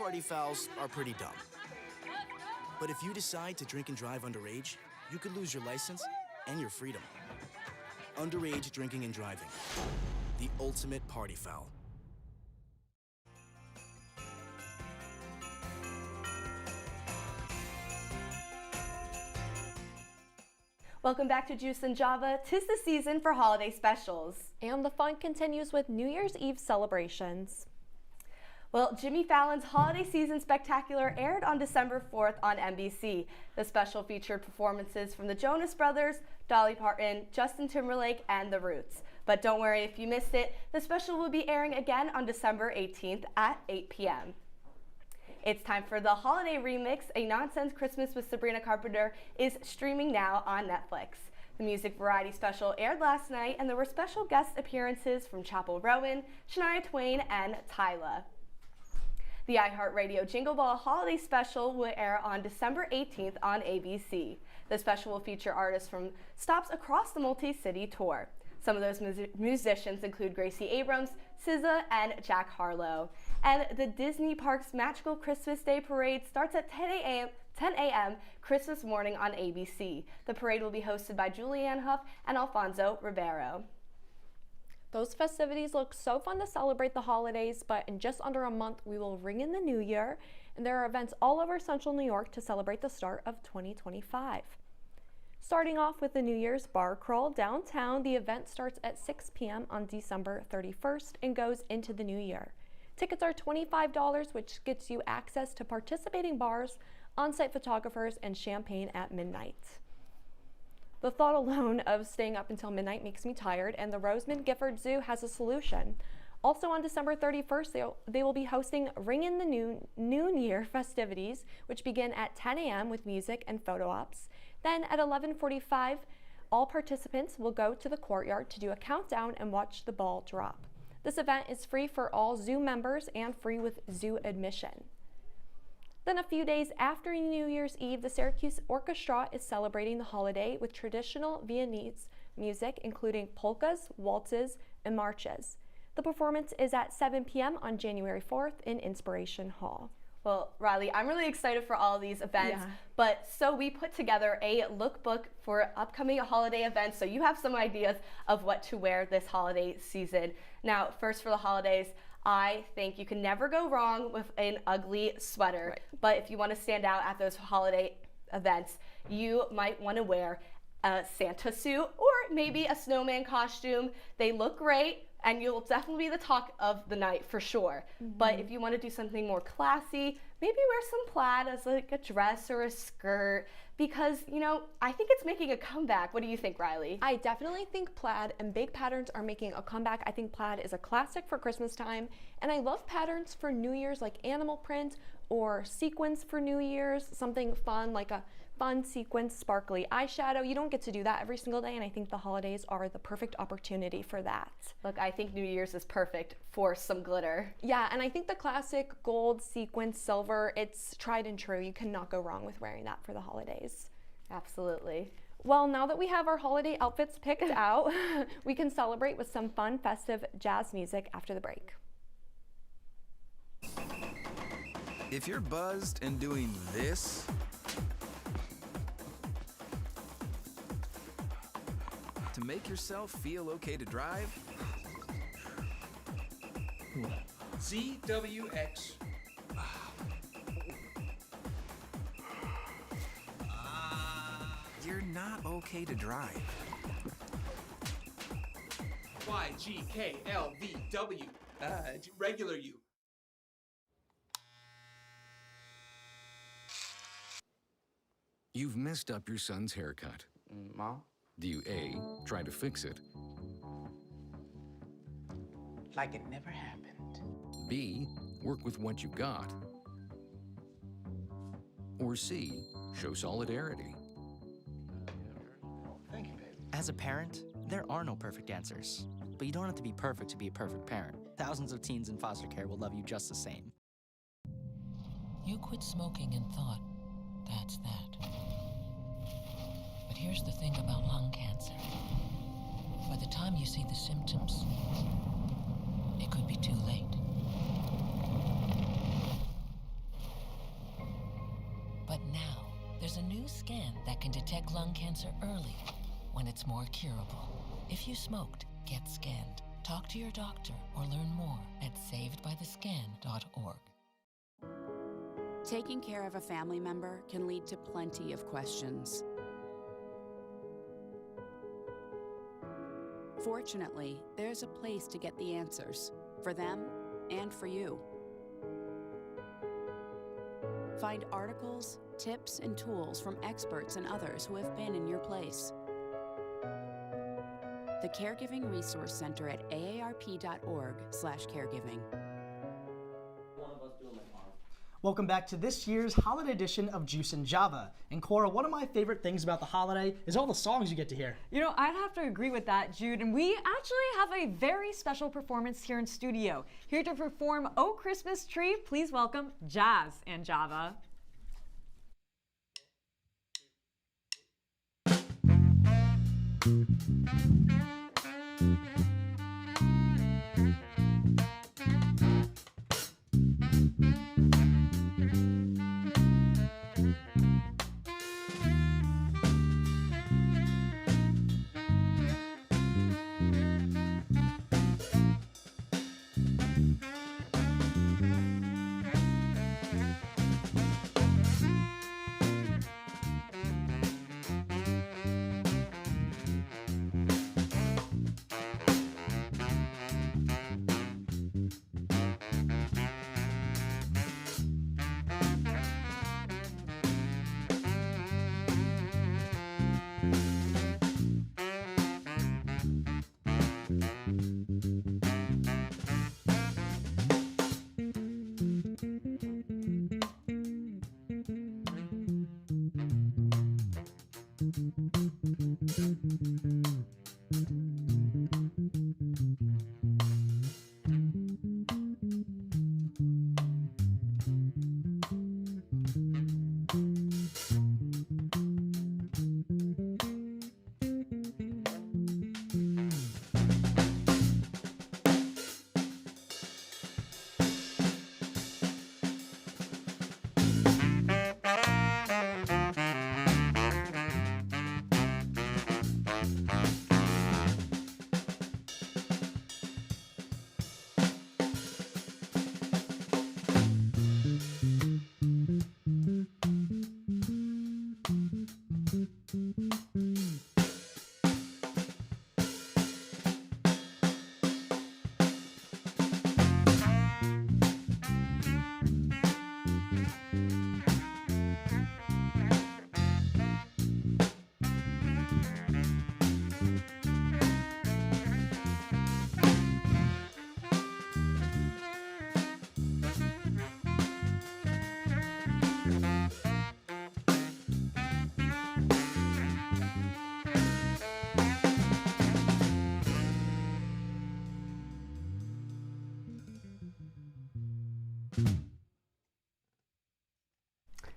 party fouls are pretty dumb. But if you decide to drink and drive underage, you could lose your license and your freedom. Underage drinking and driving. The ultimate party foul. Welcome back to Juice and Java. 'Tis the season for holiday specials. And the fun continues with New Year's Eve celebrations. Well, Jimmy Fallon's Holiday Season Spectacular aired on December 4th on NBC. The special featured performances from the Jonas Brothers, Dolly Parton, Justin Timberlake, and The Roots. But don't worry if you missed it, the special will be airing again on December 18th at 8 p.m. It's time for the Holiday Remix. A Nonsense Christmas with Sabrina Carpenter is streaming now on Netflix. The music variety special aired last night, and there were special guest appearances from Chapel Rowan, Shania Twain, and Tyla. The iHeartRadio Jingle Ball Holiday Special will air on December 18th on ABC. The special will feature artists from stops across the multi-city tour. Some of those musicians include Gracie Abrams, SZA, and Jack Harlow. And the Disney Parks Magical Christmas Day Parade starts at 10 a.m. Christmas morning on ABC. The parade will be hosted by Julianne Hough and Alfonso Ribeiro. Those festivities look so fun to celebrate the holidays, but in just under a month, we will ring in the new year, and there are events all over Central New York to celebrate the start of 2025. Starting off with the New Year's Bar Crawl downtown, the event starts at 6 p.m. on December 31st and goes into the new year. Tickets are $25, which gets you access to participating bars, on-site photographers, and champagne at midnight. The thought alone of staying up until midnight makes me tired, and the Roseman Gifford Zoo has a solution. Also on December 31st, they will be hosting Ring in the Noon Year festivities, which begin at 10 a.m. with music and photo ops. Then at 11:45, all participants will go to the courtyard to do a countdown and watch the ball drop. This event is free for all zoo members and free with zoo admission. Then a few days after New Year's Eve, the Syracuse Orchestra is celebrating the holiday with traditional Viennese music, including polkas, waltzes, and marches. The performance is at 7 p.m. on January 4th in Inspiration Hall. Well, Riley, I'm really excited for all these events, but so we put together a lookbook for upcoming holiday events, so you have some ideas of what to wear this holiday season. Now, first for the holidays, I think you can never go wrong with an ugly sweater, but if you want to stand out at those holiday events, you might want to wear a Santa suit or maybe a snowman costume. They look great, and you'll definitely be the talk of the night for sure. But if you want to do something more classy, maybe wear some plaid as like a dress or a skirt, because, you know, I think it's making a comeback. What do you think, Riley? I definitely think plaid and big patterns are making a comeback. I think plaid is a classic for Christmas time, and I love patterns for New Year's, like animal print or sequins for New Year's, something fun like a fun sequence sparkly eyeshadow. You don't get to do that every single day, and I think the holidays are the perfect opportunity for that. Look, I think New Year's is perfect for some glitter. Yeah, and I think the classic gold, sequin, silver, it's tried and true. You cannot go wrong with wearing that for the holidays. Absolutely. Well, now that we have our holiday outfits picked out, we can celebrate with some fun, festive jazz music after the break. If you're buzzed and doing this, to make yourself feel okay to drive, ZWX. you're not okay to drive. YGKLVW. Regular you. You've messed up your son's haircut. Mom? Do you A, try to fix it? Like it never happened. B, work with what you got? Or C, show solidarity? Thank you, babe. As a parent, there are no perfect answers. But you don't have to be perfect to be a perfect parent. Thousands of teens in foster care will love you just the same. You quit smoking and thought, that's that. But here's the thing about lung cancer. By the time you see the symptoms, it could be too late. scan that can detect lung cancer early when it's more curable. If you smoked, get scanned. Talk to your doctor or learn more at savedbythescan.org. Taking care of a family member can lead to plenty of questions. Fortunately, there's a place to get the answers, for them and for you. Find articles, tips, and tools from experts and others who have been in your place. The Caregiving Resource Center at aarp.org/caregiving. Welcome back to this year's holiday edition of Juice and Java. And Cora, one of my favorite things about the holiday is all the songs you get to hear. You know, I'd have to agree with that, Jude. And we actually have a very special performance here in studio. Here to perform Oh Christmas Tree, please welcome Jazz and Java.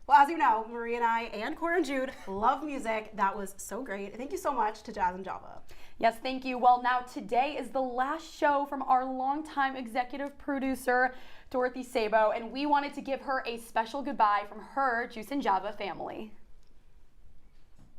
Well, as you know, Marie and I and Cora and Jude love music. That was so great. Thank you so much to Jazz and Java. Yes, thank you. Well, now today is the last show from our longtime executive producer, Dorothy Sabo, and we wanted to give her a special goodbye from her Juice and Java family.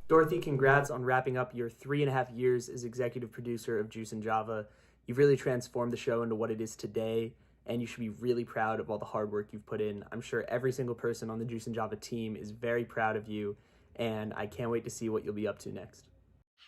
Dorothy, congrats on wrapping up your 3.5 years as executive producer of Juice and Java. You've really transformed the show into what it is today, and you should be really proud of all the hard work you've put in. I'm sure every single person on the Juice and Java team is very proud of you, and I can't wait to see what you'll be up to next.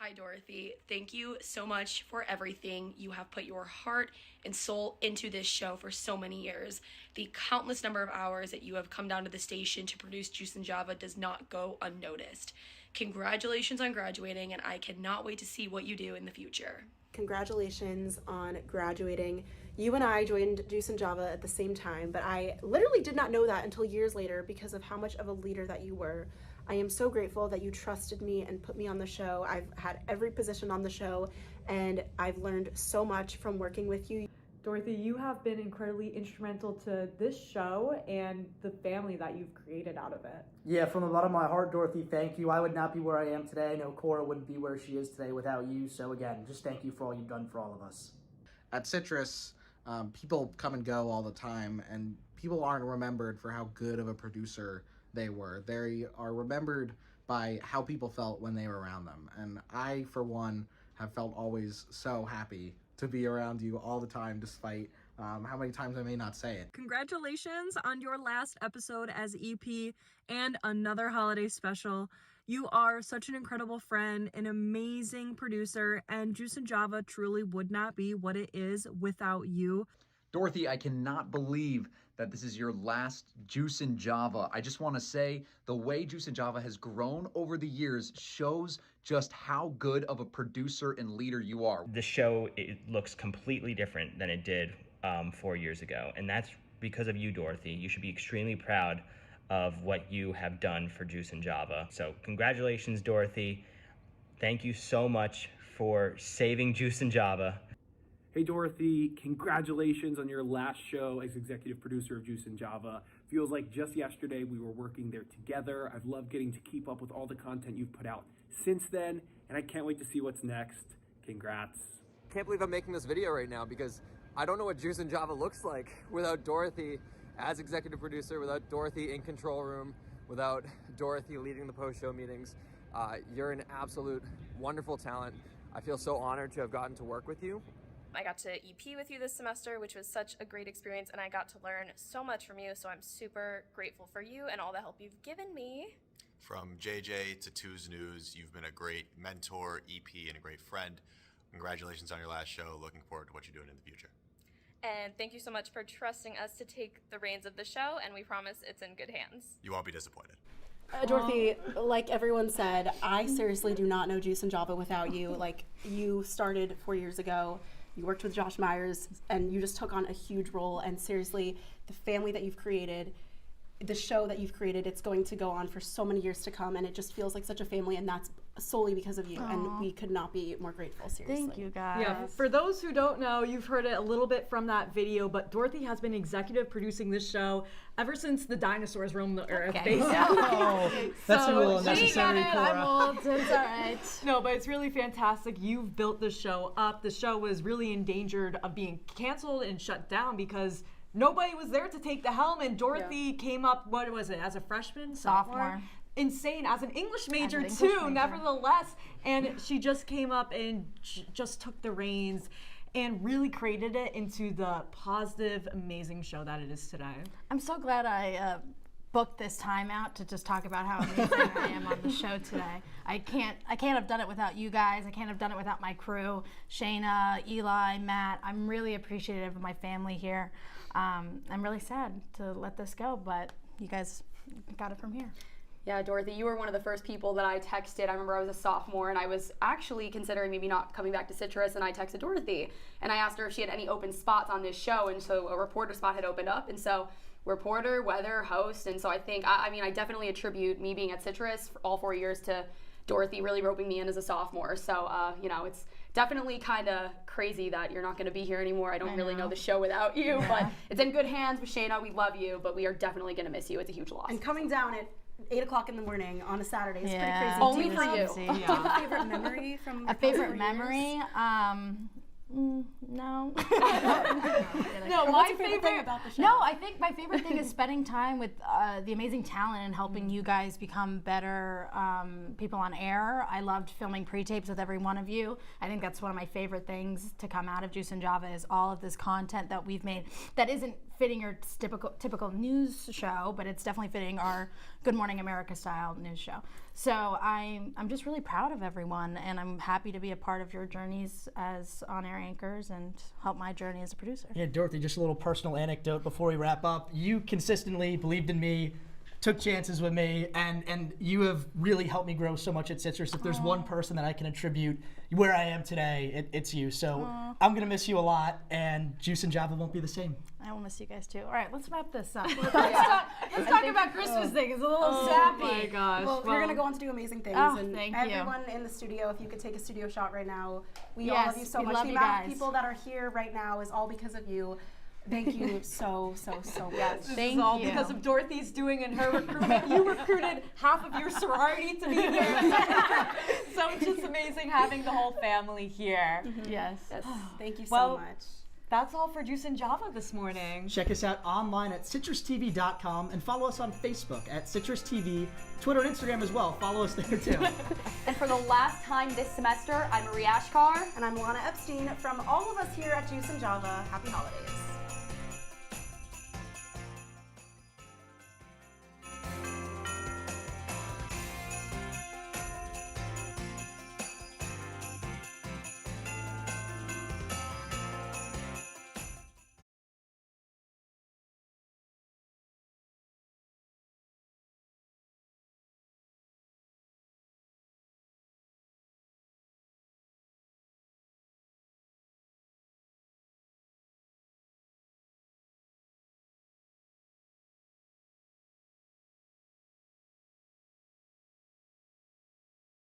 Hi, Dorothy. Thank you so much for everything. You have put your heart and soul into this show for so many years. The countless number of hours that you have come down to the station to produce Juice and Java does not go unnoticed. Congratulations on graduating, and I cannot wait to see what you do in the future. Congratulations on graduating. You and I joined Juice and Java at the same time, but I literally did not know that until years later because of how much of a leader that you were. I am so grateful that you trusted me and put me on the show. I've had every position on the show, and I've learned so much from working with you. Dorothy, you have been incredibly instrumental to this show and the family that you've created out of it. Yeah, from the bottom of my heart, Dorothy, thank you. I would not be where I am today. I know Cora wouldn't be where she is today without you. So again, just thank you for all you've done for all of us. At Citrus, people come and go all the time, and people aren't remembered for how good of a producer they were. They are remembered by how people felt when they were around them. And I, for one, have felt always so happy to be around you all the time, despite how many times I may not say it. Congratulations on your last episode as EP and another holiday special. You are such an incredible friend, an amazing producer, and Juice and Java truly would not be what it is without you. Dorothy, I cannot believe that this is your last Juice and Java. I just want to say the way Juice and Java has grown over the years shows just how good of a producer and leader you are. The show, it looks completely different than it did 4 years ago, and that's because of you, Dorothy. You should be extremely proud of what you have done for Juice and Java. So congratulations, Dorothy. Thank you so much for saving Juice and Java. Hey Dorothy, congratulations on your last show as executive producer of Juice and Java. Feels like just yesterday we were working there together. I've loved getting to keep up with all the content you've put out since then, and I can't wait to see what's next. Congrats. Can't believe I'm making this video right now because I don't know what Juice and Java looks like without Dorothy as executive producer, without Dorothy in control room, without Dorothy leading the post-show meetings. You're an absolute wonderful talent. I feel so honored to have gotten to work with you. I got to EP with you this semester, which was such a great experience, and I got to learn so much from you, so I'm super grateful for you and all the help you've given me. From JJ to Two's News, you've been a great mentor, EP, and a great friend. Congratulations on your last show. Looking forward to what you're doing in the future. And thank you so much for trusting us to take the reins of the show, and we promise it's in good hands. You won't be disappointed. Dorothy, like everyone said, I seriously do not know Juice and Java without you. Like, you started 4 years ago. You worked with Josh Myers, and you just took on a huge role. And seriously, the family that you've created, the show that you've created, it's going to go on for so many years to come, and it just feels like such a family, and that's solely because of you. And we could not be more grateful, seriously. Thank you, guys. Yeah, for those who don't know, you've heard it a little bit from that video, but Dorothy has been executive producing this show ever since the dinosaurs roamed the earth, basically. Oh, that's a little unnecessary, Cora. I'm old, it's all right. No, but it's really fantastic. You've built the show up. The show was really endangered of being canceled and shut down because nobody was there to take the helm, and Dorothy came up, what was it, as a freshman? Sophomore? Insane, as an English major too, nevertheless. And she just came up and just took the reins and really created it into the positive, amazing show that it is today. I'm so glad I booked this time out to just talk about how amazing I am on the show today. I can't have done it without you guys. I can't have done it without my crew, Shayna, Eli, Matt. I'm really appreciative of my family here. I'm really sad to let this go, but you guys got it from here. Yeah, Dorothy, you were one of the first people that I texted. I remember I was a sophomore, and I was actually considering maybe not coming back to Citrus, and I texted Dorothy, and I asked her if she had any open spots on this show, and so a reporter spot had opened up, and so reporter, weather, host, and so I think, I mean, I definitely attribute me being at Citrus for all 4 years to Dorothy really roping me in as a sophomore. So, you know, it's definitely kind of crazy that you're not going to be here anymore. I don't really know the show without you, but it's in good hands with Shayna. We love you, but we are definitely going to miss you. It's a huge loss. And coming down at 8 o'clock in the morning on a Saturday is pretty crazy. Only for you. Do you have a favorite memory from a favorite memory? No. No, my favorite thing about the show? No, I think my favorite thing is spending time with the amazing talent and helping you guys become better people on air. I loved filming pre-tapes with every one of you. I think that's one of my favorite things to come out of Juice and Java is all of this content that we've made that isn't fitting your typical news show, but it's definitely fitting our Good Morning America style news show. So I'm just really proud of everyone, and I'm happy to be a part of your journeys as on-air anchors and help my journey as a producer. Yeah, Dorothy, just a little personal anecdote before we wrap up. You consistently believed in me, took chances with me, and you have really helped me grow so much at Citrus. If there's one person that I can attribute where I am today, it's you. So I'm going to miss you a lot, and Juice and Java won't be the same. I will miss you guys too. All right, let's wrap this up. Let's talk about Christmas things. It's a little sappy. Oh my gosh. Well, you're going to go on to do amazing things. And thank everyone in the studio, if you could take a studio shot right now. We all Yes, love you so we much. love The you amount guys. of people that are here right now is all because of you. Thank you so much. This is all because of Dorothy's doing and her recruitment. You recruited half of your sorority to be here. So it's just amazing having the whole family here. Yes. Thank you so much. That's all for Juice and Java this morning. Check us out online at CitrusTV.com and follow us on Facebook at CitrusTV, Twitter and Instagram as well. Follow us there too. And for the last time this semester, I'm Marie Achkar. And I'm Ilana Epstein. From all of us here at Juice and Java, happy holidays.